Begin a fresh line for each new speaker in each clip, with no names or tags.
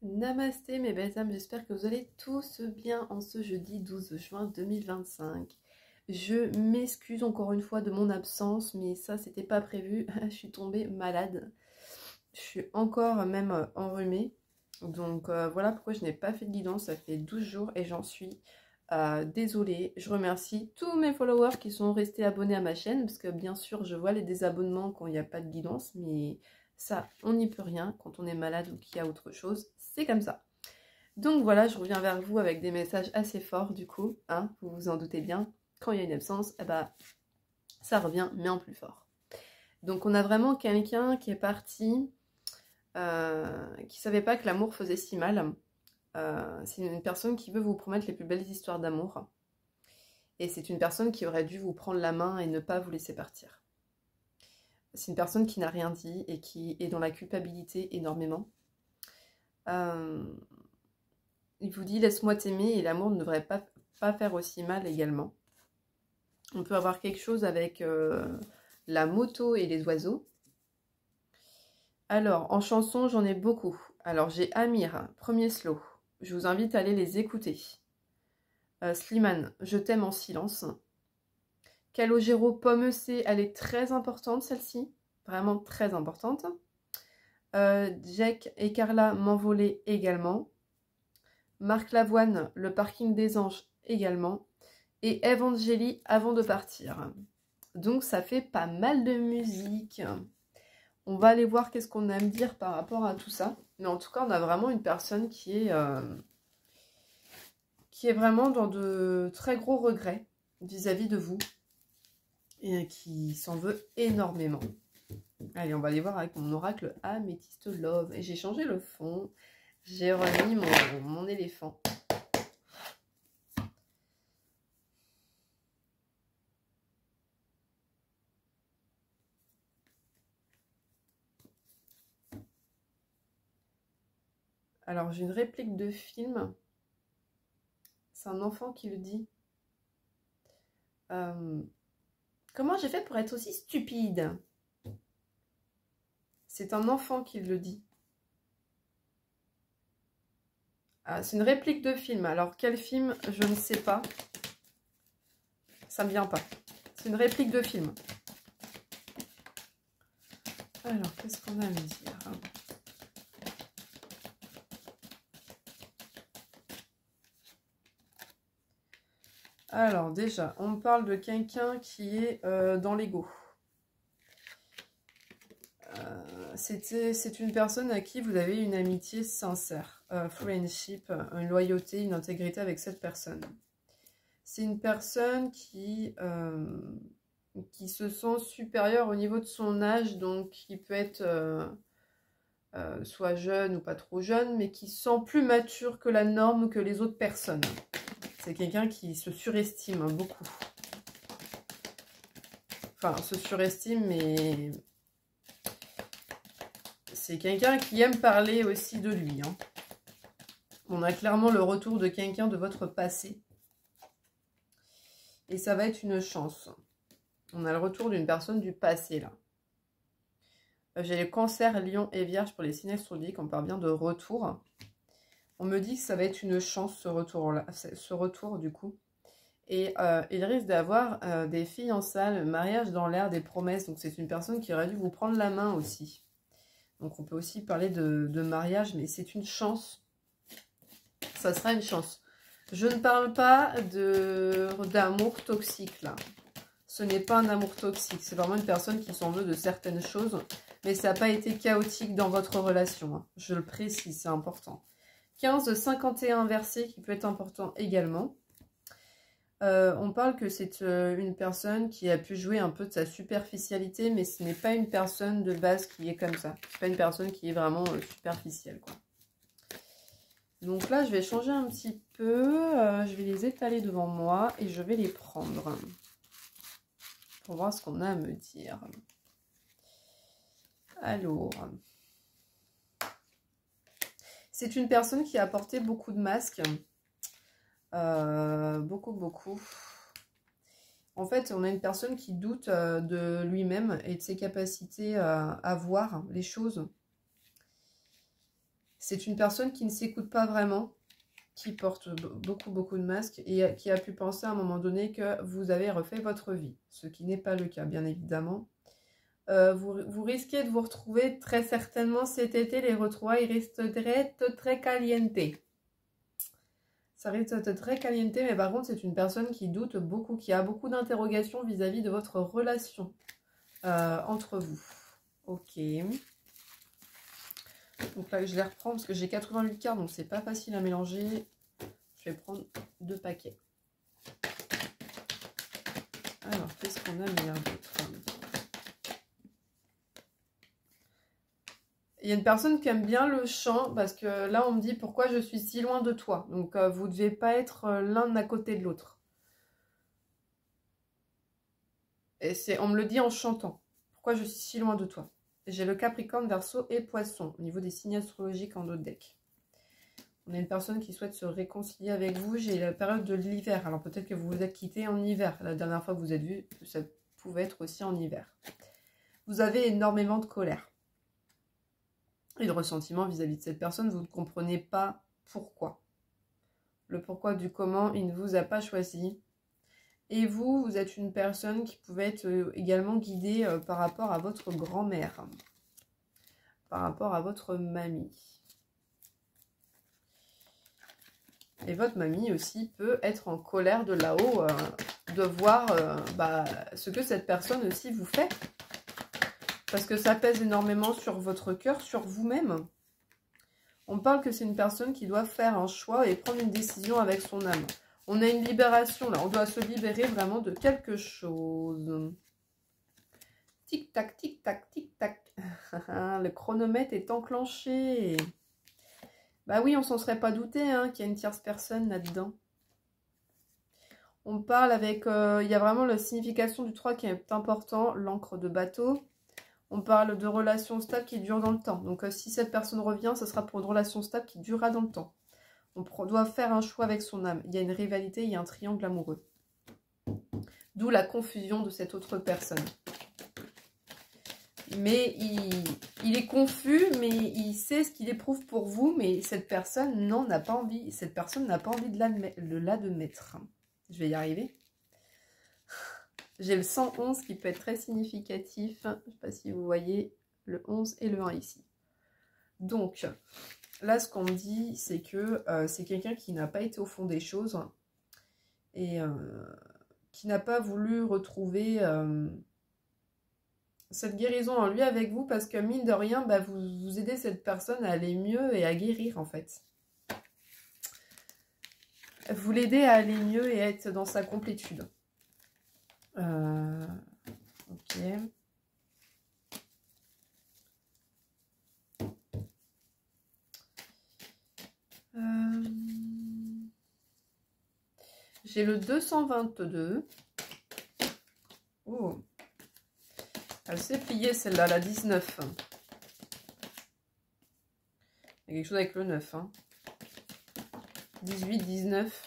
Namasté mes belles âmes, j'espère que vous allez tous bien en ce jeudi 12 juin 2025. Je m'excuse encore une fois de mon absence, mais ça c'était pas prévu, je suis tombée malade. Je suis encore même enrhumée, donc voilà pourquoi je n'ai pas fait de guidance, ça fait 12 jours et j'en suis désolée. Je remercie tous mes followers qui sont restés abonnés à ma chaîne, parce que bien sûr je vois les désabonnements quand il n'y a pas de guidance, mais ça on n'y peut rien quand on est malade ou qu'il y a autre chose, c'est comme ça. Donc voilà, je reviens vers vous avec des messages assez forts du coup, hein, vous vous en doutez bien, quand il y a une absence, eh ben, ça revient mais en plus fort. Donc on a vraiment quelqu'un qui est parti, qui savait pas que l'amour faisait si mal. C'est une personne qui veut vous promettre les plus belles histoires d'amour. Et c'est une personne qui aurait dû vous prendre la main et ne pas vous laisser partir. C'est une personne qui n'a rien dit et qui est dans la culpabilité énormément. Il vous dit laisse-moi t'aimer et l'amour ne devrait pas faire aussi mal également. On peut avoir quelque chose avec la moto et les oiseaux. Alors, en chanson, j'en ai beaucoup. Alors, j'ai Amir, premier slow. Je vous invite à aller les écouter. Slimane, je t'aime en silence. Calogero, Pomme C, elle est très importante celle-ci. Vraiment très importante. Jack et Carla, M'envoler également. Marc Lavoine, Le parking des anges également. Et Evangélie, Avant de partir. Donc ça fait pas mal de musique. On va aller voir qu'est-ce qu'on a à me dire par rapport à tout ça. Mais en tout cas, on a vraiment une personne qui est vraiment dans de très gros regrets vis-à-vis de vous. Et qui s'en veut énormément. Allez, on va aller voir avec mon oracle Améthyste Love. Et j'ai changé le fond. J'ai remis mon éléphant. Alors, j'ai une réplique de film. C'est un enfant qui le dit. Comment j'ai fait pour être aussi stupide? C'est un enfant qui le dit. Ah, c'est une réplique de film. Alors, quel film? Je ne sais pas. Ça me vient pas. C'est une réplique de film. Alors, qu'est-ce qu'on a à me dire? Alors, déjà, on parle de quelqu'un qui est dans l'ego. C'est une personne à qui vous avez une amitié sincère, friendship, une loyauté, une intégrité avec cette personne. C'est une personne qui se sent supérieure au niveau de son âge, donc qui peut être soit jeune ou pas trop jeune, mais qui se sent plus mature que la norme, que les autres personnes. C'est quelqu'un qui se surestime beaucoup. Enfin, se surestime, mais c'est quelqu'un qui aime parler aussi de lui. Hein. On a clairement le retour de quelqu'un de votre passé. Et ça va être une chance. On a le retour d'une personne du passé, là. J'ai les cancers, lion et vierge pour les signes astrologiques. On parle bien de retour. On me dit que ça va être une chance, ce retour du coup. Et il risque d'avoir des fiançailles, mariage dans l'air, des promesses. Donc c'est une personne qui aurait dû vous prendre la main aussi. Donc on peut aussi parler de mariage, mais c'est une chance. Ça sera une chance. Je ne parle pas d'amour toxique là. Ce n'est pas un amour toxique. C'est vraiment une personne qui s'en veut de certaines choses. Mais ça n'a pas été chaotique dans votre relation. Hein. Je le précise, c'est important. 15-51 inversé qui peut être important également. On parle que c'est une personne qui a pu jouer un peu de sa superficialité, mais ce n'est pas une personne de base qui est comme ça. C'est pas une personne qui est vraiment superficielle, quoi. Donc là, je vais changer un petit peu. Je vais les étaler devant moi et je vais les prendre. Pour voir ce qu'on a à me dire. Alors... C'est une personne qui a porté beaucoup de masques. Beaucoup. En fait, on a une personne qui doute de lui-même et de ses capacités à voir les choses. C'est une personne qui ne s'écoute pas vraiment, qui porte beaucoup de masques et qui a pu penser à un moment donné que vous avez refait votre vie, ce qui n'est pas le cas, bien évidemment. Vous risquez de vous retrouver très certainement cet été, les retrouvailles risquent d'être très caliente. Ça risque d'être très caliente, mais par contre, c'est une personne qui doute beaucoup, qui a beaucoup d'interrogations vis-à-vis de votre relation entre vous. Ok. Donc là, je les reprends parce que j'ai 88 cartes, donc c'est pas facile à mélanger. Je vais prendre 2 paquets. Alors, qu'est-ce qu'on a meilleur d'autre? Il y a une personne qui aime bien le chant parce que là, on me dit pourquoi je suis si loin de toi. Donc, vous ne devez pas être l'un à côté de l'autre. Et on me le dit en chantant. Pourquoi je suis si loin de toi? J'ai le Capricorne, Verseau et Poisson au niveau des signes astrologiques en autre deck. On a une personne qui souhaite se réconcilier avec vous. J'ai la période de l'hiver. Alors peut-être que vous vous êtes quitté en hiver. La dernière fois que vous êtes vu, ça pouvait être aussi en hiver. Vous avez énormément de colère et de ressentiment vis-à-vis de cette personne. Vous ne comprenez pas pourquoi. Le pourquoi du comment, il ne vous a pas choisi. Et vous, vous êtes une personne qui pouvait être également guidée par rapport à votre grand-mère, par rapport à votre mamie. Et votre mamie aussi peut être en colère de là-haut, de voir ce que cette personne aussi vous fait. Parce que ça pèse énormément sur votre cœur, sur vous-même. On parle que c'est une personne qui doit faire un choix et prendre une décision avec son âme. On a une libération là, on doit se libérer vraiment de quelque chose. Tic-tac, tic-tac, tic-tac. Le chronomètre est enclenché. Bah oui, on s'en serait pas douté hein, qu'il y a une tierce personne là-dedans. On parle avec... il y a vraiment la signification du 3 qui est important, l'encre de bateau. On parle de relations stables qui durent dans le temps. Donc si cette personne revient, ce sera pour une relation stable qui durera dans le temps. On doit faire un choix avec son âme. Il y a une rivalité, il y a un triangle amoureux. D'où la confusion de cette autre personne. Mais il est confus, mais il sait ce qu'il éprouve pour vous, mais cette personne, non, n'a pas envie. Cette personne n'a pas envie de l'admettre. Je vais y arriver. J'ai le 111 qui peut être très significatif. Je ne sais pas si vous voyez le 11 et le 1 ici. Donc, là, ce qu'on me dit, c'est que c'est quelqu'un qui n'a pas été au fond des choses et qui n'a pas voulu retrouver cette guérison en lui avec vous parce que, mine de rien, bah, vous aidez cette personne à aller mieux et à guérir, en fait. Vous l'aidez à aller mieux et à être dans sa complétude. Ok. J'ai le 222. Oh. Elle s'est pliée celle-là, la 19. Il y a quelque chose avec le 9. Hein. 18, 19.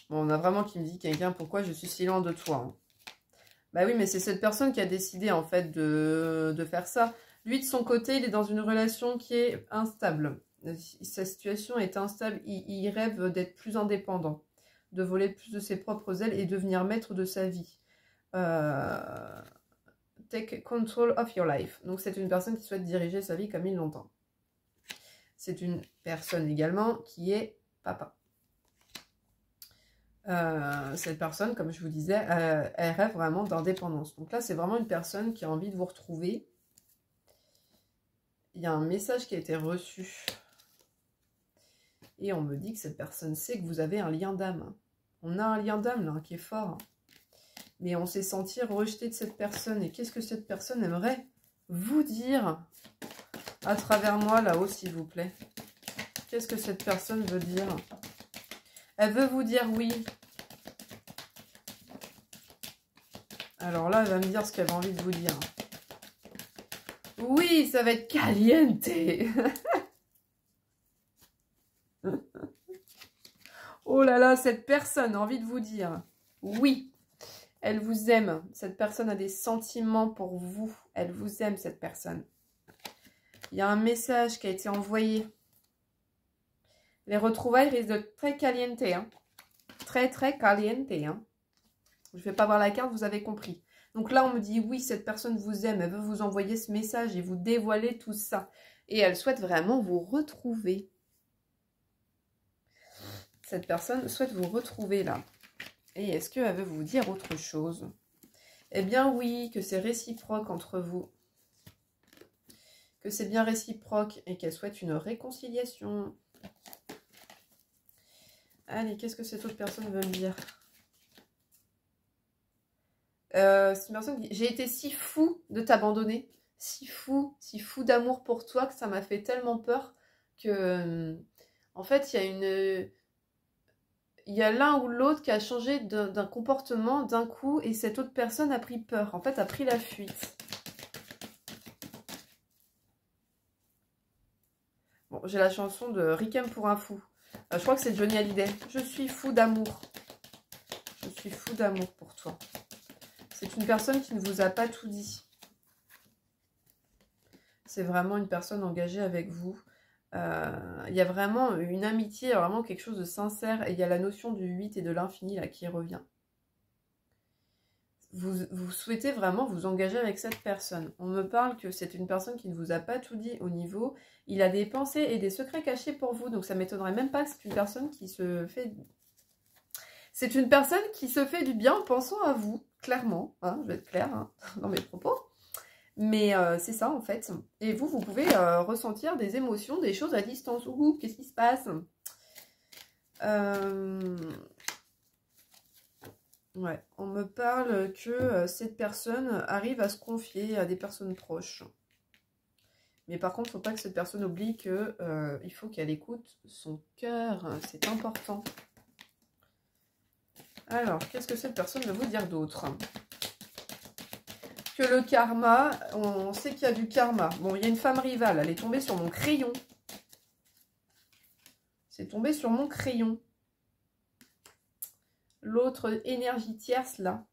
Bon, on a vraiment qui me dit quelqu'un, pourquoi je suis si loin de toi hein. Bah oui, mais c'est cette personne qui a décidé en fait de faire ça. Lui, de son côté, il est dans une relation qui est instable. Sa situation est instable. Il rêve d'être plus indépendant, de voler plus de ses propres ailes et devenir maître de sa vie. Take control of your life. Donc, c'est une personne qui souhaite diriger sa vie comme il l'entend. C'est une personne également qui est papa. Cette personne, comme je vous disais, elle rêve vraiment d'indépendance. Donc là, c'est vraiment une personne qui a envie de vous retrouver. Il y a un message qui a été reçu. Et on me dit que cette personne sait que vous avez un lien d'âme. On a un lien d'âme là qui est fort. Mais on s'est senti rejeté de cette personne. Et qu'est-ce que cette personne aimerait vous dire à travers moi là-haut, s'il vous plaît? Qu'est-ce que cette personne veut dire? Elle veut vous dire oui. Alors là, elle va me dire ce qu'elle a envie de vous dire. Oui, ça va être caliente. Oh là là, cette personne a envie de vous dire oui. Elle vous aime. Cette personne a des sentiments pour vous. Elle vous aime, cette personne. Il y a un message qui a été envoyé. Les retrouvailles risquent d'être très caliente. Hein. Très, très caliente. Hein. Je ne vais pas voir la carte, vous avez compris. Donc là, on me dit, oui, cette personne vous aime. Elle veut vous envoyer ce message et vous dévoiler tout ça. Et elle souhaite vraiment vous retrouver. Cette personne souhaite vous retrouver là. Et est-ce qu'elle veut vous dire autre chose? Eh bien oui, que c'est réciproque entre vous. Que c'est bien réciproque et qu'elle souhaite une réconciliation. Allez, qu'est-ce que cette autre personne veut me dire? C'est une personne qui dit, j'ai été si fou de t'abandonner. Si fou d'amour pour toi que ça m'a fait tellement peur que... En fait, il y a l'un ou l'autre qui a changé d'un comportement d'un coup et cette autre personne a pris peur. En fait, a pris la fuite. Bon, j'ai la chanson de Requiem pour un fou. Je crois que c'est Johnny Hallyday. Je suis fou d'amour. Je suis fou d'amour pour toi. C'est une personne qui ne vous a pas tout dit. C'est vraiment une personne engagée avec vous. Il y a vraiment une amitié, vraiment quelque chose de sincère. Et il y a la notion du 8 et de l'infini là qui revient. Vous souhaitez vraiment vous engager avec cette personne. On me parle que c'est une personne qui ne vous a pas tout dit au niveau. Il a des pensées et des secrets cachés pour vous. Donc ça ne m'étonnerait même pas que c'est une personne qui se fait... C'est une personne qui se fait du bien en pensant à vous, clairement. Hein, je vais être claire hein, dans mes propos. Mais c'est ça en fait. Et vous, vous pouvez ressentir des émotions, des choses à distance. Ouh, qu'est-ce qui se passe? Ouais, on me parle que cette personne arrive à se confier à des personnes proches. Mais par contre, il ne faut pas que cette personne oublie que il faut qu'elle écoute son cœur. C'est important. Alors, qu'est-ce que cette personne veut vous dire d'autre? Que le karma, on sait qu'il y a du karma. Bon, il y a une femme rivale, elle est tombée sur mon crayon. C'est tombé sur mon crayon. L'autre énergie tierce, là.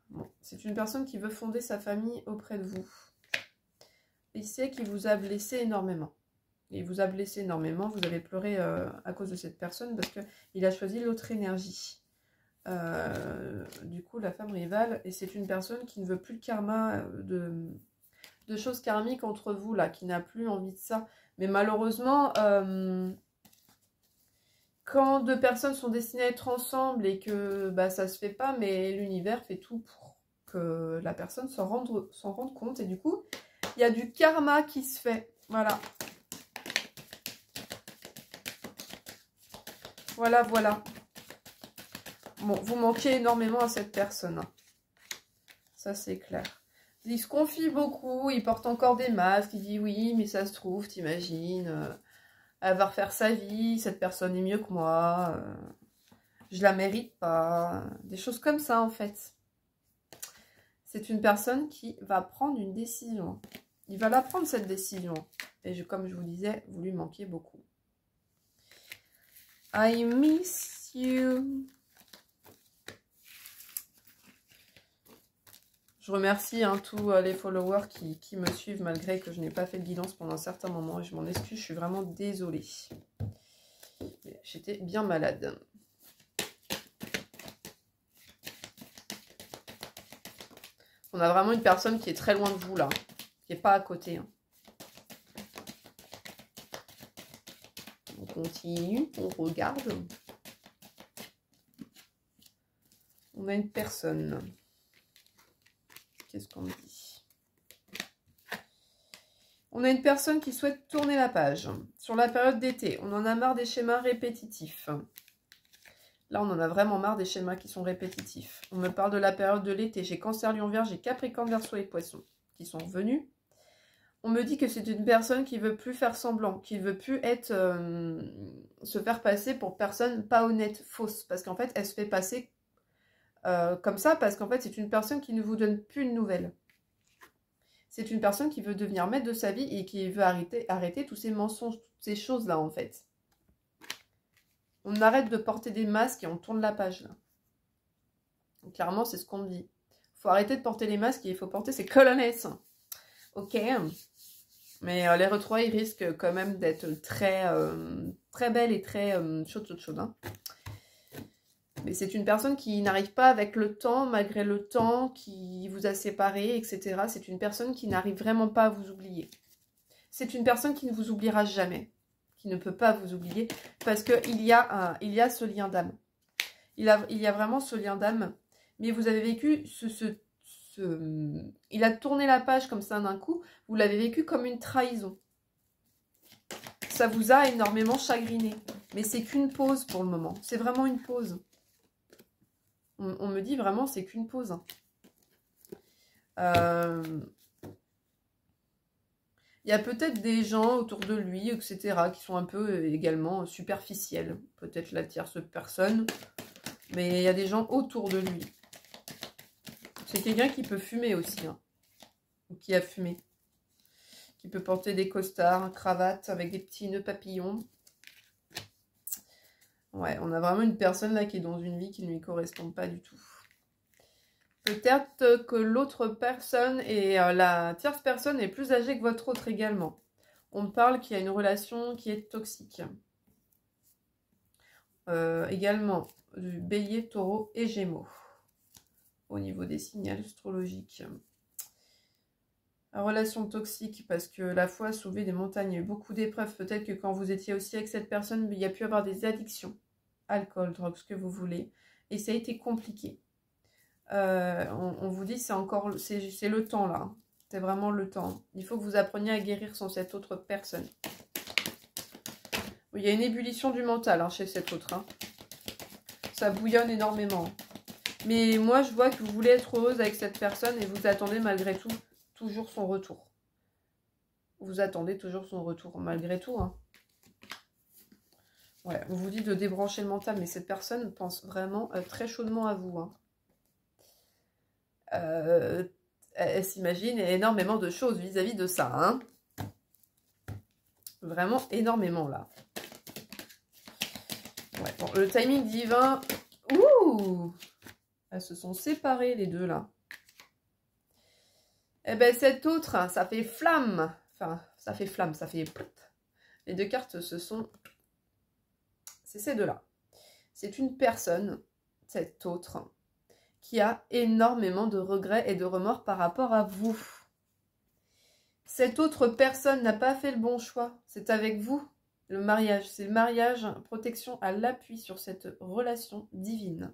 Bon, c'est une personne qui veut fonder sa famille auprès de vous. Il sait qu'il vous a blessé énormément. Il vous a blessé énormément. Vous avez pleuré à cause de cette personne parce qu'il a choisi l'autre énergie. Du coup, la femme rivale. Et c'est une personne qui ne veut plus le karma de choses karmiques entre vous, là, qui n'a plus envie de ça. Mais malheureusement, quand deux personnes sont destinées à être ensemble et que bah, ça se fait pas, mais l'univers fait tout pour que la personne s'en rende compte. Et du coup, il y a du karma qui se fait. Voilà. Voilà, voilà. Bon, vous manquez énormément à cette personne. Ça, c'est clair. Il se confie beaucoup, il porte encore des masques, il dit oui, mais ça se trouve, t'imagines, elle va refaire sa vie, cette personne est mieux que moi, je la mérite pas, des choses comme ça en fait. C'est une personne qui va prendre une décision. Il va la prendre cette décision. Et comme je vous disais, vous lui manquez beaucoup. I miss you. Je remercie hein, tous les followers qui me suivent malgré que je n'ai pas fait de guidance pendant un certain moment. Et je m'en excuse, je suis vraiment désolée. J'étais bien malade. On a vraiment une personne qui est très loin de vous là. Qui n'est pas à côté. Hein. On continue, on regarde. On a une personne. Qu'est-ce qu'on dit? On a une personne qui souhaite tourner la page. Sur la période d'été, on en a marre des schémas répétitifs. Là, on en a vraiment marre des schémas qui sont répétitifs. On me parle de la période de l'été. J'ai Cancer, Lion, Vierge, j'ai Capricorne, Verseau et Poissons qui sont revenus. On me dit que c'est une personne qui veut plus faire semblant, qui veut plus être, se faire passer pour personne pas honnête, fausse. Parce qu'en fait, elle se fait passer comme ça parce qu'en fait, c'est une personne qui ne vous donne plus de nouvelles. C'est une personne qui veut devenir maître de sa vie et qui veut arrêter tous ces mensonges, toutes ces choses-là, en fait. On arrête de porter des masques et on tourne la page, là. Donc, clairement, c'est ce qu'on me dit. Il faut arrêter de porter les masques et il faut porter ses colonnettes. Ok. Mais les retrouvailles risquent quand même d'être très, très belles et très chaudes. Hein. Mais c'est une personne qui n'arrive pas avec le temps, malgré le temps qui vous a séparés, etc. C'est une personne qui n'arrive vraiment pas à vous oublier. C'est une personne qui ne vous oubliera jamais. Qui ne peut pas vous oublier. Parce qu'il y a ce lien d'âme. Il y a vraiment ce lien d'âme. Mais vous avez vécu il a tourné la page comme ça d'un coup. Vous l'avez vécu comme une trahison. Ça vous a énormément chagriné. Mais c'est qu'une pause pour le moment. C'est vraiment une pause. On me dit vraiment c'est qu'une pause. Il y a peut-être des gens autour de lui, etc. qui sont un peu également superficiels. Peut-être la tierce personne. Mais il y a des gens autour de lui. C'est quelqu'un qui peut fumer aussi. Hein, ou qui a fumé. Qui peut porter des costards, cravates avec des petits nœuds papillons. Ouais, on a vraiment une personne là qui est dans une vie qui ne lui correspond pas du tout. Peut-être que l'autre personne et la tierce personne est plus âgée que votre autre également. On me parle qu'il y a une relation qui est toxique. Également du Bélier, Taureau et Gémeaux. Au niveau des signes astrologiques. La relation toxique parce que la foi a soulevé des montagnes. Il y a eu beaucoup d'épreuves. Peut-être que quand vous étiez aussi avec cette personne, il y a pu avoir des addictions. Alcool, drogue, ce que vous voulez. Et ça a été compliqué. On vous dit c'est le temps là. C'est vraiment le temps. Il faut que vous appreniez à guérir sans cette autre personne. Il y a une ébullition du mental hein, chez cette autre. Hein. Ça bouillonne énormément. Mais moi, je vois que vous voulez être heureuse avec cette personne et vous attendez malgré tout toujours son retour. Vous attendez toujours son retour, malgré tout. Hein. Ouais, on vous dit de débrancher le mental, mais cette personne pense vraiment très chaudement à vous. Hein. Elle s'imagine énormément de choses vis-à-vis de ça. Hein. Vraiment énormément, là. Ouais, bon, le timing divin... Ouh! Elles se sont séparées, les deux, là. Eh ben, cette autre, ça fait flamme. Enfin, ça fait flamme, ça fait... Les deux cartes, ce sont... C'est ces deux-là. C'est une personne, cette autre, qui a énormément de regrets et de remords par rapport à vous. Cette autre personne n'a pas fait le bon choix. C'est avec vous, le mariage. C'est le mariage, protection à l'appui sur cette relation divine.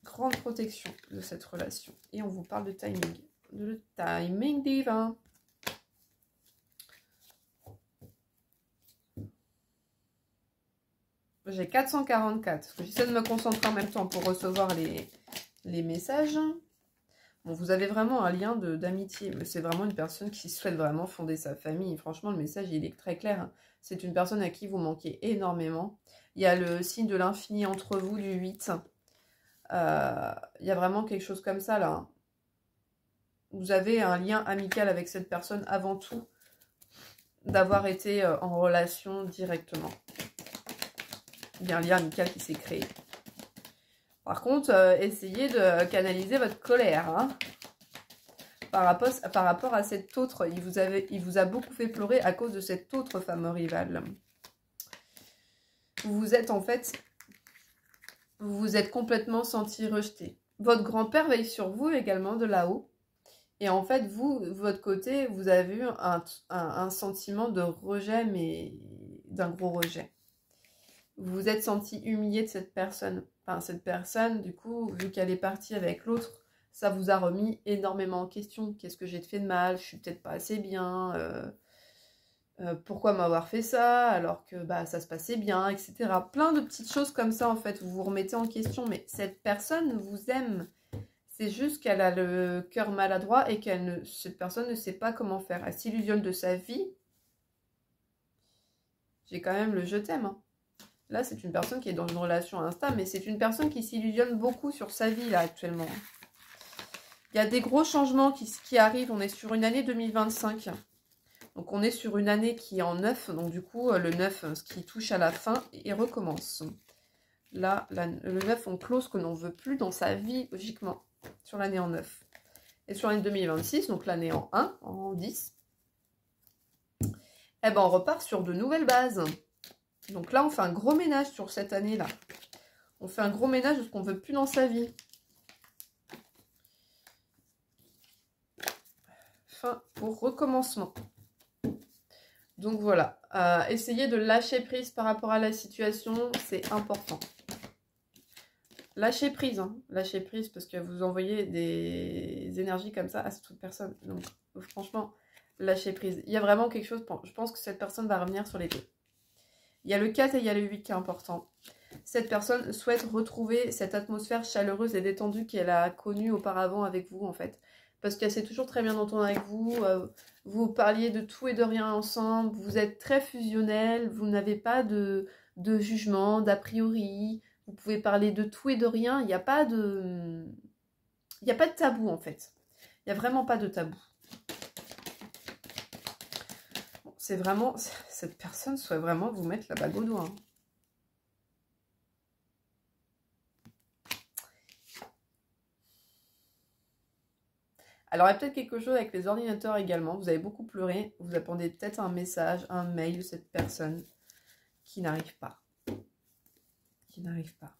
Grande protection de cette relation. Et on vous parle de timing. Le timing divin. J'ai 444. J'essaie de me concentrer en même temps pour recevoir les messages. Bon, vous avez vraiment un lien d'amitié. C'est vraiment une personne qui souhaite vraiment fonder sa famille. Franchement, le message, il est très clair. C'est une personne à qui vous manquez énormément. Il y a le signe de l'infini entre vous, du 8. Il y a vraiment quelque chose comme ça, là. Vous avez un lien amical avec cette personne avant tout d'avoir été en relation directement. Il y a un lien amical qui s'est créé. Par contre, essayez de canaliser votre colère. Hein. Par rapport à cette autre, il vous a beaucoup fait pleurer à cause de cette autre femme rivale. Vous êtes en fait... Vous vous êtes complètement senti rejeté. Votre grand-père veille sur vous également de là-haut. Et en fait, vous, de votre côté, vous avez eu un sentiment de rejet, mais d'un gros rejet. Vous vous êtes senti humilié de cette personne. Enfin, cette personne, du coup, vu qu'elle est partie avec l'autre, ça vous a remis énormément en question. Qu'est-ce que j'ai fait de mal? Je suis peut-être pas assez bien. Pourquoi m'avoir fait ça alors que bah, ça se passait bien, etc. Plein de petites choses comme ça, en fait. Vous vous remettez en question. Mais cette personne vous aime. C'est juste qu'elle a le cœur maladroit et cette personne ne sait pas comment faire. Elle s'illusionne de sa vie. J'ai quand même le je t'aime. Hein. Là, c'est une personne qui est dans une relation instable, mais c'est une personne qui s'illusionne beaucoup sur sa vie, là, actuellement. Il y a des gros changements qui arrivent. On est sur une année 2025. Donc on est sur une année qui est en 9, donc du coup le 9, ce qui touche à la fin et recommence. Là, le 9, on close ce que l'on ne veut plus dans sa vie, logiquement, sur l'année en 9. Et sur l'année 2026, donc l'année en 1, en 10, eh ben on repart sur de nouvelles bases. Donc là, on fait un gros ménage sur cette année-là. On fait un gros ménage de ce qu'on ne veut plus dans sa vie. Fin au recommencement. Donc voilà, essayez de lâcher prise par rapport à la situation, c'est important. Lâchez prise, hein. Lâchez prise parce que vous envoyez des énergies comme ça à cette personne. Donc franchement, lâchez prise. Il y a vraiment quelque chose, je pense que cette personne va revenir sur les deux. Il y a le 4 et il y a le 8 qui est important. Cette personne souhaite retrouver cette atmosphère chaleureuse et détendue qu'elle a connue auparavant avec vous en fait. Parce qu'elle s'est toujours très bien entendue avec vous, vous parliez de tout et de rien ensemble, vous êtes très fusionnel, vous n'avez pas de jugement, d'a priori, vous pouvez parler de tout et de rien, il n'y a pas de tabou en fait. Il n'y a vraiment pas de tabou. C'est vraiment, cette personne souhaite vraiment vous mettre la bague au doigt. Hein. Alors, il y a peut-être quelque chose avec les ordinateurs également. Vous avez beaucoup pleuré. Vous attendez peut-être un message, un mail de cette personne qui n'arrive pas. Qui n'arrive pas.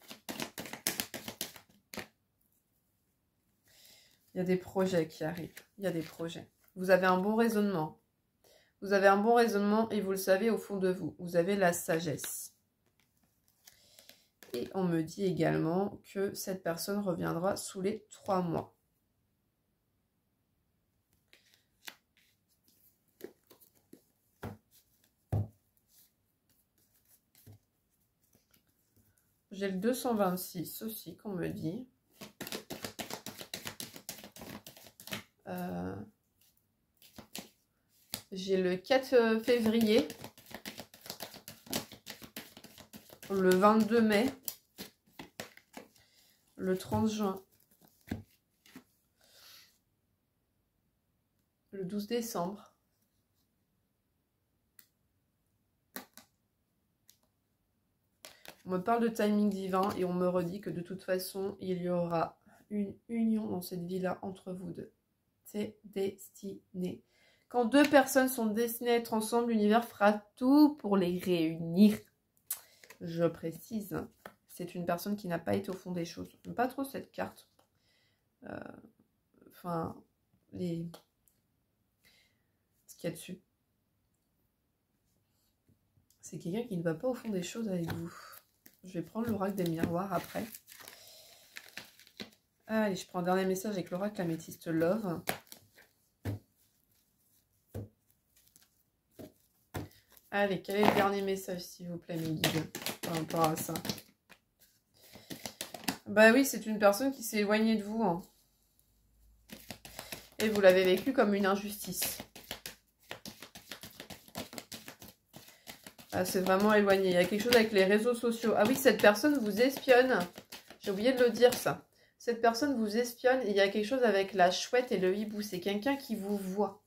Il y a des projets qui arrivent. Il y a des projets. Vous avez un bon raisonnement. Vous avez un bon raisonnement et vous le savez au fond de vous. Vous avez la sagesse. Et on me dit également que cette personne reviendra sous les 3 mois. J'ai le 226 aussi qu'on me dit. J'ai le 4 février. Le 22 mai. Le 30 juin. Le 12 décembre. On me parle de timing divin et on me redit que de toute façon, il y aura une union dans cette vie-là entre vous deux. C'est destiné. Quand deux personnes sont destinées à être ensemble, l'univers fera tout pour les réunir. Je précise, c'est une personne qui n'a pas été au fond des choses. J'aime pas trop cette carte. Enfin, ce qu'il y a dessus. C'est quelqu'un qui ne va pas au fond des choses avec vous. Je vais prendre l'oracle des miroirs après. Allez, je prends un dernier message avec l'oracle améthyste love. Allez, quel est le dernier message, s'il vous plaît, mes guides, par rapport à ça? Bah oui, c'est une personne qui s'est éloignée de vous. Hein. Et vous l'avez vécu comme une injustice. Ah, c'est vraiment éloigné. Il y a quelque chose avec les réseaux sociaux. Ah oui, cette personne vous espionne. J'ai oublié de le dire, ça. Cette personne vous espionne et il y a quelque chose avec la chouette et le hibou. C'est quelqu'un qui vous voit.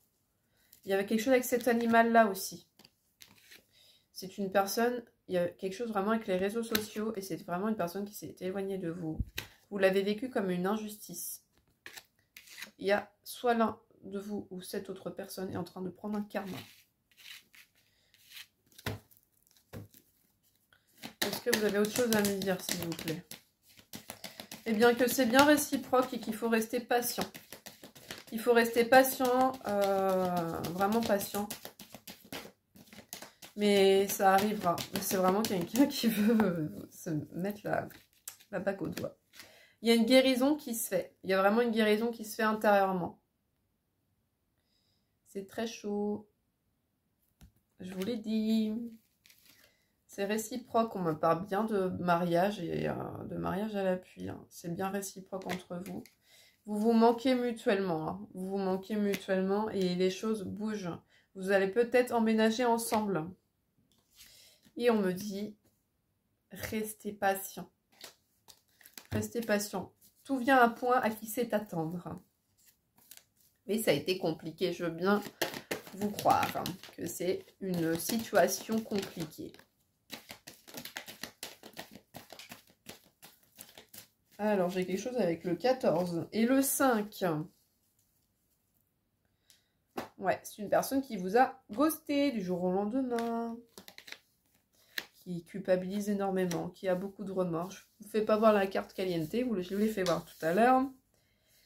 Il y avait quelque chose avec cet animal-là aussi. C'est une personne... Il y a quelque chose vraiment avec les réseaux sociaux et c'est vraiment une personne qui s'est éloignée de vous. Vous l'avez vécu comme une injustice. Il y a soit l'un de vous ou cette autre personne est en train de prendre un karma. Est-ce que vous avez autre chose à me dire, s'il vous plaît? Eh bien, que c'est bien réciproque et qu'il faut rester patient. Il faut rester patient, vraiment patient. Mais ça arrivera. C'est vraiment quelqu'un qui veut se mettre la bague au doigt. Il y a une guérison qui se fait. Il y a vraiment une guérison qui se fait intérieurement. C'est très chaud. Je vous l'ai dit. C'est réciproque, on me parle bien de mariage et de mariage à l'appui. Hein. C'est bien réciproque entre vous. Vous vous manquez mutuellement. Hein. Vous vous manquez mutuellement et les choses bougent. Vous allez peut-être emménager ensemble. Et on me dit, restez patient. Restez patient. Tout vient à point à qui sait attendre. Mais ça a été compliqué, je veux bien vous croire hein, que c'est une situation compliquée. Alors, j'ai quelque chose avec le 14 et le 5. Ouais, c'est une personne qui vous a ghosté du jour au lendemain, qui culpabilise énormément, qui a beaucoup de remords. Je ne vous fais pas voir la carte caliente, je vous l'ai fait voir tout à l'heure.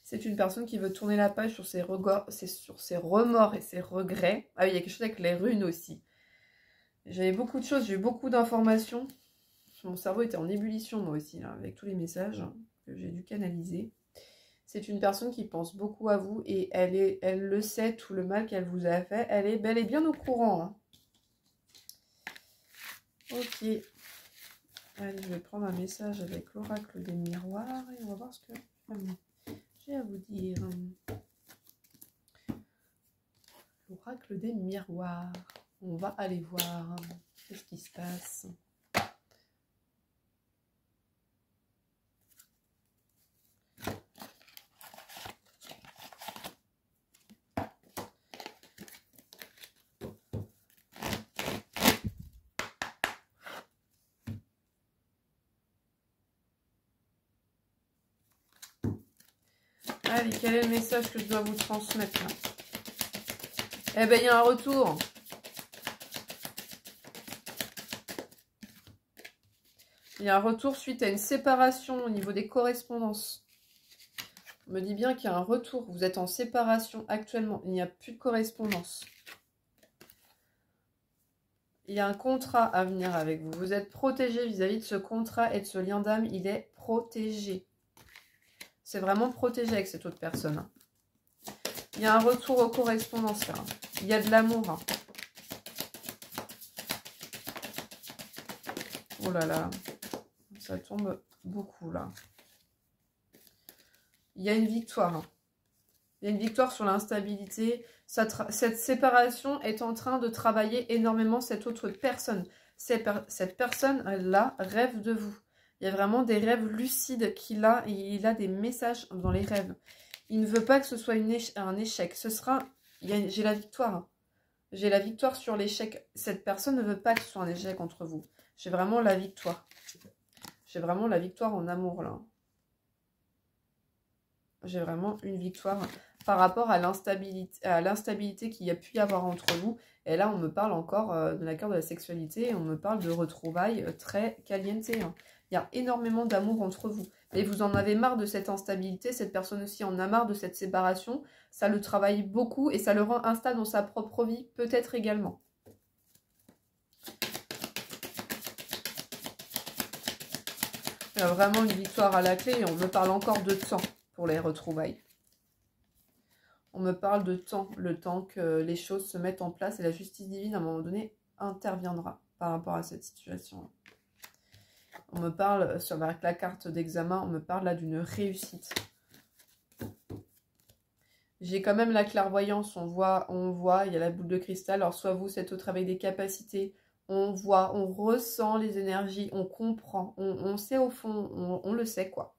C'est une personne qui veut tourner la page sur ses remords et ses regrets. Ah oui, il y a quelque chose avec les runes aussi. J'avais beaucoup de choses, j'ai eu beaucoup d'informations. Mon cerveau était en ébullition moi aussi, là, avec tous les messages que j'ai dû canaliser. C'est une personne qui pense beaucoup à vous et elle le sait, tout le mal qu'elle vous a fait. Elle est bel et bien au courant. Hein. Ok. Allez, je vais prendre un message avec l'oracle des miroirs et on va voir ce que j'ai à vous dire. L'oracle des miroirs. On va aller voir qu'est-ce qui se passe. Allez, quel est le message que je dois vous transmettre là? Eh bien, il y a un retour. Il y a un retour suite à une séparation au niveau des correspondances. On me dit bien qu'il y a un retour. Vous êtes en séparation actuellement. Il n'y a plus de correspondance. Il y a un contrat à venir avec vous. Vous êtes protégé vis-à-vis de ce contrat et de ce lien d'âme. Il est protégé. C'est vraiment protégé avec cette autre personne. Il y a un retour aux correspondances là. Il y a de l'amour. Hein. Oh là là. Ça tombe beaucoup là. Il y a une victoire. Hein. Il y a une victoire sur l'instabilité. Cette séparation est en train de travailler énormément cette autre personne. Cette personne-là rêve de vous. Il y a vraiment des rêves lucides qu'il a. Et il a des messages dans les rêves. Il ne veut pas que ce soit un échec. Ce sera... J'ai la victoire. Hein. J'ai la victoire sur l'échec. Cette personne ne veut pas que ce soit un échec entre vous. J'ai vraiment la victoire. J'ai vraiment la victoire en amour, là. J'ai vraiment une victoire par rapport à l'instabilité qu'il y a pu y avoir entre vous. Et là, on me parle encore de la carte de la sexualité. Et on me parle de retrouvailles très caliente. Hein. Il y a énormément d'amour entre vous. Et vous en avez marre de cette instabilité. Cette personne aussi en a marre de cette séparation. Ça le travaille beaucoup et ça le rend instable dans sa propre vie, peut-être également. Il y a vraiment une victoire à la clé et on me parle encore de temps pour les retrouvailles. On me parle de temps, le temps que les choses se mettent en place et la justice divine à un moment donné interviendra par rapport à cette situation. On me parle, avec la carte d'examen, on me parle là d'une réussite. J'ai quand même la clairvoyance, on voit, il y a la boule de cristal, alors soit vous, cet autre avec des capacités, on voit, on ressent les énergies, on comprend, on sait au fond, on le sait quoi.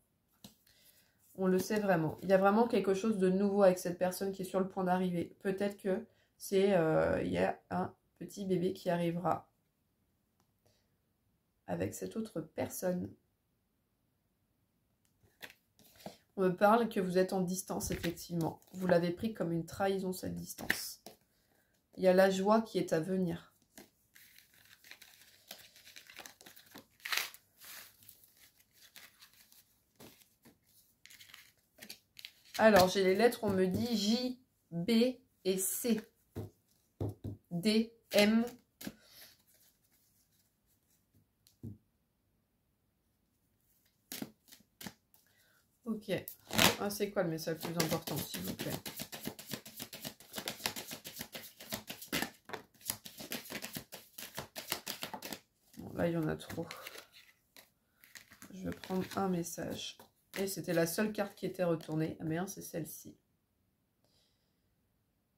On le sait vraiment. Il y a vraiment quelque chose de nouveau avec cette personne qui est sur le point d'arriver. Peut-être que c'est, il y a un petit bébé qui arrivera avec cette autre personne. On me parle que vous êtes en distance, effectivement. Vous l'avez pris comme une trahison, cette distance. Il y a la joie qui est à venir. Alors, j'ai les lettres, on me dit J, B et C. D, M. Ok. Ah, c'est quoi le message le plus important, s'il vous plaît? Bon, là, il y en a trop. Je vais prendre un message. Et c'était la seule carte qui était retournée. Ah mais c'est celle-ci.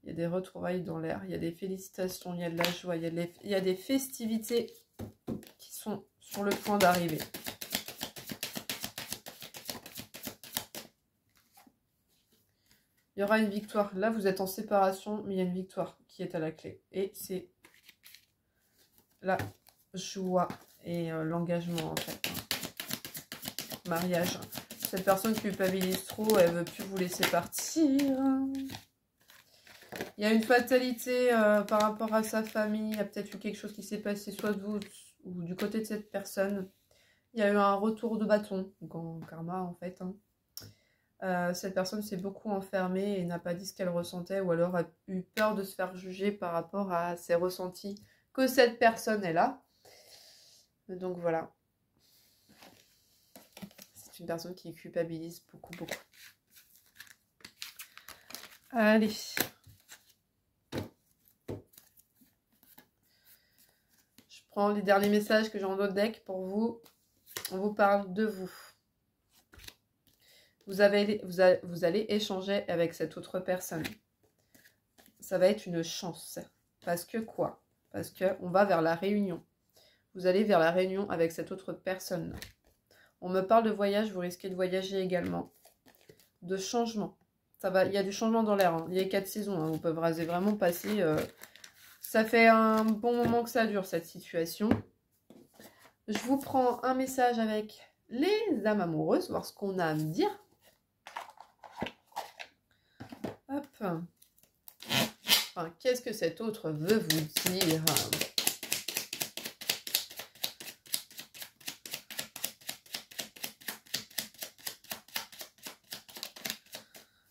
Il y a des retrouvailles dans l'air, il y a des félicitations, il y a de la joie, il y a des festivités qui sont sur le point d'arriver. Il y aura une victoire. Là, vous êtes en séparation, mais il y a une victoire qui est à la clé. Et c'est la joie et l'engagement en fait. Mariage. Cette personne culpabilise trop, elle veut plus vous laisser partir. Il y a une fatalité par rapport à sa famille. Il y a peut-être eu quelque chose qui s'est passé soit de vous ou du côté de cette personne. Il y a eu un retour de bâton, donc en karma en fait. Cette personne s'est beaucoup enfermée et n'a pas dit ce qu'elle ressentait ou alors a eu peur de se faire juger par rapport à ses ressentis que cette personne est là. Donc voilà. C'est une personne qui culpabilise beaucoup, beaucoup. Allez. Je prends les derniers messages que j'ai en autre deck pour vous. On vous parle de vous. Vous allez échanger avec cette autre personne. Ça va être une chance. Parce que quoi? Parce qu'on va vers la réunion. Vous allez vers la réunion avec cette autre personne. On me parle de voyage, vous risquez de voyager également. De changement. Ça va, il y a du changement dans l'air. Hein. Il y a 4 saisons. Hein. Vous pouvez vraiment passer... Ça fait un bon moment que ça dure, cette situation. Je vous prends un message avec les âmes amoureuses, voir ce qu'on a à me dire. Hop. Enfin, qu'est-ce que cet autre veut vous dire?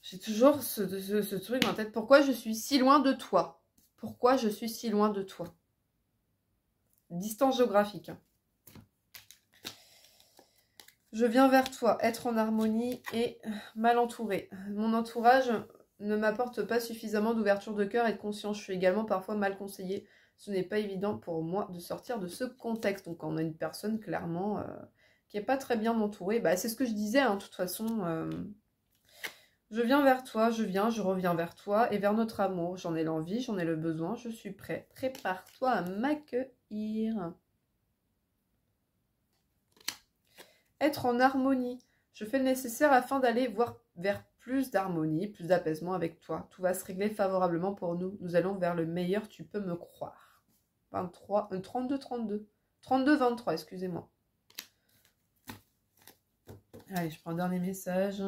J'ai toujours ce truc en tête. Pourquoi je suis si loin de toi? Pourquoi je suis si loin de toi? Distance géographique. Je viens vers toi, être en harmonie et mal entouré. Mon entourage ne m'apporte pas suffisamment d'ouverture de cœur et de conscience. Je suis également parfois mal conseillée. Ce n'est pas évident pour moi de sortir de ce contexte. Donc on a une personne clairement qui n'est pas très bien entourée. Bah, c'est ce que je disais, hein, de toute façon. Je viens vers toi, je reviens vers toi et vers notre amour. J'en ai l'envie, j'en ai le besoin, je suis prêt. Prépare-toi à m'accueillir. Être en harmonie. Je fais le nécessaire afin d'aller vers plus d'harmonie, plus d'apaisement avec toi. Tout va se régler favorablement pour nous. Nous allons vers le meilleur, tu peux me croire. 23, 32, 32. 32, 23, excusez-moi. Allez, je prends un dernier message.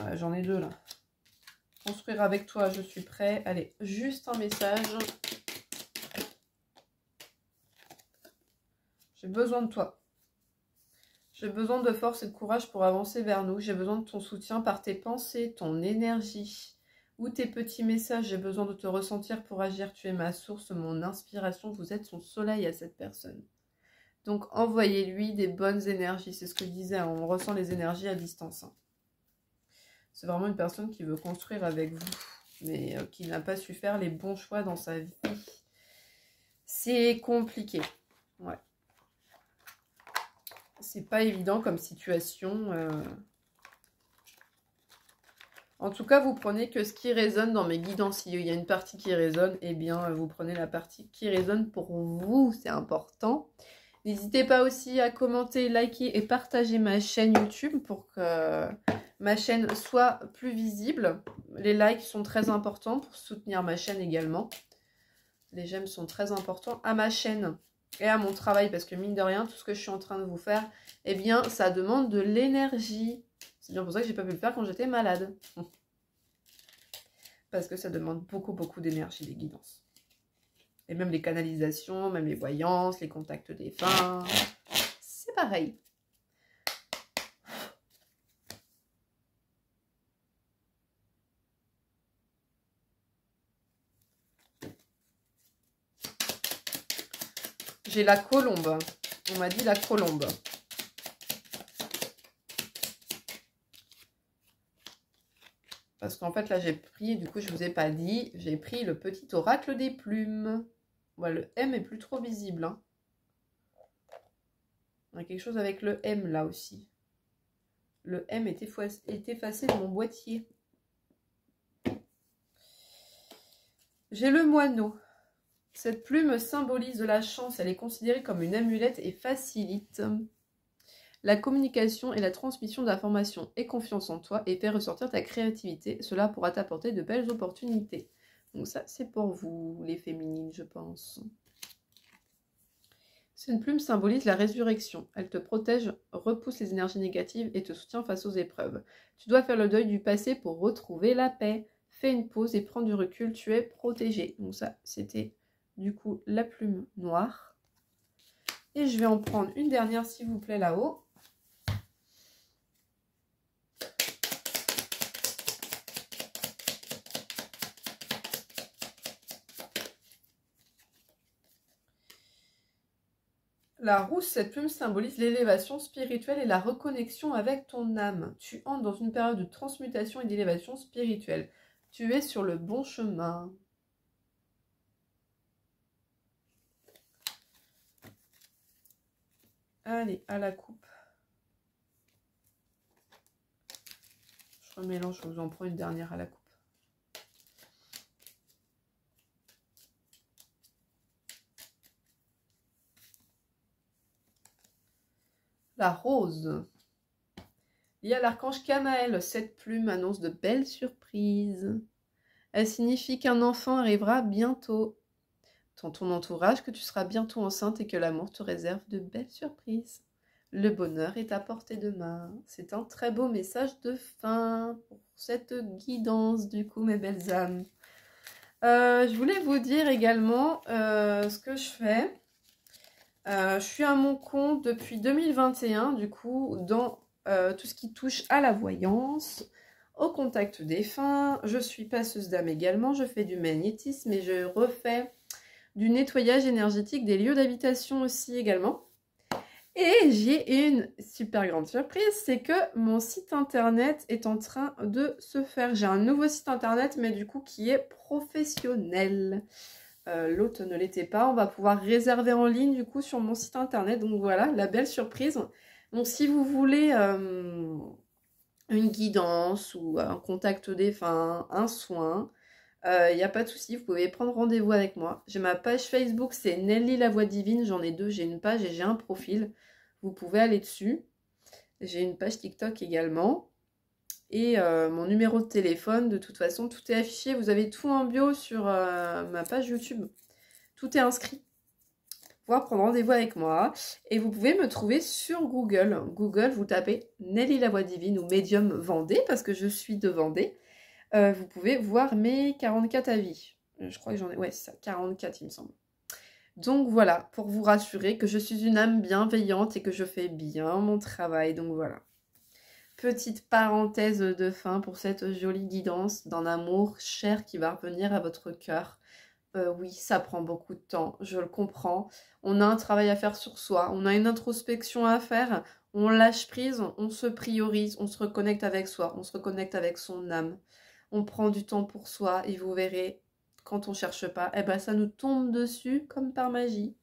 Ouais, j'en ai 2 là. Construire avec toi, je suis prêt. Allez, juste un message. J'ai besoin de toi. J'ai besoin de force et de courage pour avancer vers nous. J'ai besoin de ton soutien par tes pensées, ton énergie ou tes petits messages. J'ai besoin de te ressentir pour agir. Tu es ma source, mon inspiration. Vous êtes son soleil à cette personne. Donc, envoyez-lui des bonnes énergies. C'est ce que je disais, hein, on ressent les énergies à distance. Hein. C'est vraiment une personne qui veut construire avec vous, mais qui n'a pas su faire les bons choix dans sa vie. C'est compliqué. Ouais. C'est pas évident comme situation. En tout cas, vous prenez que ce qui résonne dans mes guidances. Il y a une partie qui résonne, eh bien, vous prenez la partie qui résonne pour vous. C'est important. N'hésitez pas aussi à commenter, liker et partager ma chaîne YouTube pour que ma chaîne soit plus visible. Les likes sont très importants pour soutenir ma chaîne également. Les j'aime sont très importants à ma chaîne et à mon travail parce que mine de rien, tout ce que je suis en train de vous faire, eh bien, ça demande de l'énergie. C'est bien pour ça que j'ai pas pu le faire quand j'étais malade. Parce que ça demande beaucoup, beaucoup d'énergie, les guidances. Et même les canalisations, même les voyances, les contacts défunts. C'est pareil. J'ai la colombe. On m'a dit la colombe. Parce qu'en fait, là, j'ai pris, du coup, je ne vous ai pas dit, j'ai pris le petit oracle des plumes. Voilà, le M est plus trop visible. Hein. On a quelque chose avec le M, là aussi. Le M est effacé de mon boîtier. J'ai le moineau. Cette plume symbolise de la chance. Elle est considérée comme une amulette et facilite la communication et la transmission d'informations et confiance en toi et fais ressortir ta créativité. Cela pourra t'apporter de belles opportunités. Donc ça, c'est pour vous, les féminines, je pense. Cette plume symbolise la résurrection. Elle te protège, repousse les énergies négatives et te soutient face aux épreuves. Tu dois faire le deuil du passé pour retrouver la paix. Fais une pause et prends du recul, tu es protégé. Donc ça, c'était du coup la plume noire. Et je vais en prendre une dernière, s'il vous plaît, là-haut. La rousse, cette plume symbolise l'élévation spirituelle et la reconnexion avec ton âme. Tu entres dans une période de transmutation et d'élévation spirituelle. Tu es sur le bon chemin. Allez, à la coupe. Je remélange, je vous en prends une dernière à la coupe. La rose. Il y a l'archange Kamaël. Cette plume annonce de belles surprises. Elle signifie qu'un enfant arrivera bientôt dans ton entourage, que tu seras bientôt enceinte et que l'amour te réserve de belles surprises. Le bonheur est à portée de main. C'est un très beau message de fin pour cette guidance, du coup, mes belles âmes. Je voulais vous dire également ce que je fais. Je suis à mon compte depuis 2021, du coup, dans tout ce qui touche à la voyance, au contact défunt. Je suis passeuse d'âme également, je fais du magnétisme et je refais du nettoyage énergétique des lieux d'habitation aussi également. Et j'ai une super grande surprise, c'est que mon site internet est en train de se faire. J'ai un nouveau site internet, mais du coup qui est professionnel. L'autre ne l'était pas. On va pouvoir réserver en ligne du coup sur mon site internet. Donc voilà, la belle surprise. Donc si vous voulez une guidance ou un contact défunt, un soin, il n'y a pas de souci, vous pouvez prendre rendez-vous avec moi. J'ai ma page Facebook, c'est Nelly la Voix Divine. J'en ai deux, j'ai une page et j'ai un profil. Vous pouvez aller dessus. J'ai une page TikTok également. Et mon numéro de téléphone, de toute façon, tout est affiché. Vous avez tout en bio sur ma page YouTube. Tout est inscrit. Pour pouvoir prendre rendez-vous avec moi. Et vous pouvez me trouver sur Google. Google, vous tapez Nelly la Voix Divine ou Médium Vendée, parce que je suis de Vendée. Vous pouvez voir mes 44 avis. Je crois que j'en ai... Ouais, c'est ça, 44 il me semble. Donc voilà, pour vous rassurer que je suis une âme bienveillante et que je fais bien mon travail. Donc voilà. Petite parenthèse de fin pour cette jolie guidance d'un amour cher qui va revenir à votre cœur. Oui, ça prend beaucoup de temps, je le comprends. On a un travail à faire sur soi, on a une introspection à faire, on lâche prise, on se priorise, on se reconnecte avec soi, on se reconnecte avec son âme. On prend du temps pour soi et vous verrez, quand on cherche pas, eh ben ça nous tombe dessus comme par magie.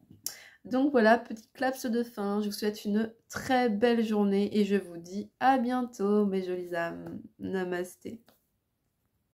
Donc voilà, petit claps de fin. Je vous souhaite une très belle journée et je vous dis à bientôt mes jolies âmes. Namasté.